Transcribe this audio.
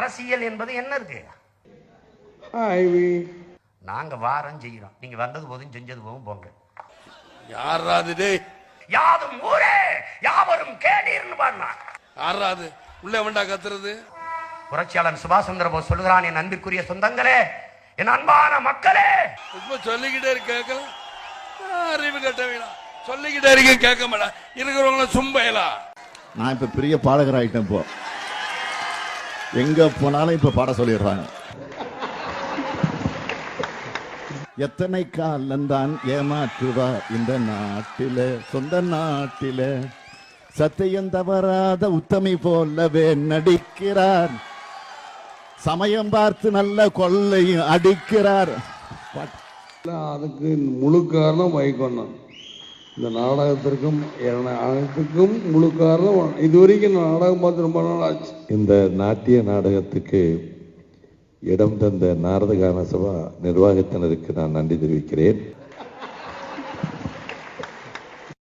அரசியல் என்பது என்ன இருக்கு? நாங்க வாரம் செய்யறோம், நீங்க வந்தது போதும் செஞ்சது போதும் போங்க. யாராது யாதும் ஊரே யாவரும் கேளீர்னு பாடினா யாராது உள்ள வேண்டா கத்துறது? புரட்சியாளர் சுபாஷ் சந்திர போஸ் சொல்லுகிறான், என் அன்பிற்குரிய சொந்தங்களே, என் அன்பான மக்களே. இப்ப சொல்லிக்கிட்டே இருக்க கேட்கல, அறிவு கட்டவீங்களா? சொல்லிக்கிட்டே இருக்க கேட்க மாட்டா, இருக்கிறவங்கள சும்பையலா. நான் இப்ப பெரிய பாடகர் ஆயிட்டேன். இப்போ எங்க போனாலும் இப்ப பாட சொல்லிடுறாங்க. எத்தனை காலந்தான் ஏமாற்றுவா இந்த நாட்டில, சொந்த நாட்டில. சத்தியம் தவறாத உத்தமி போலவே நடிக்கிறார், சமயம் பார்த்து நல்ல கொள்ளையும் அடிக்கிறார். அதுக்கு முழு காரணம் வைகொண்டான். இந்த நாடகத்திற்கும் அனைத்துக்கும் முழு காரணம். இதுவரைக்கும் நாடகம் பார்த்து ரொம்ப நாள் ஆச்சு. இந்த நாட்டிய நாடகத்துக்கு இடம் தந்த நாரத கான சபா நிர்வாகத்தினருக்கு நான் நன்றி தெரிவிக்கிறேன்.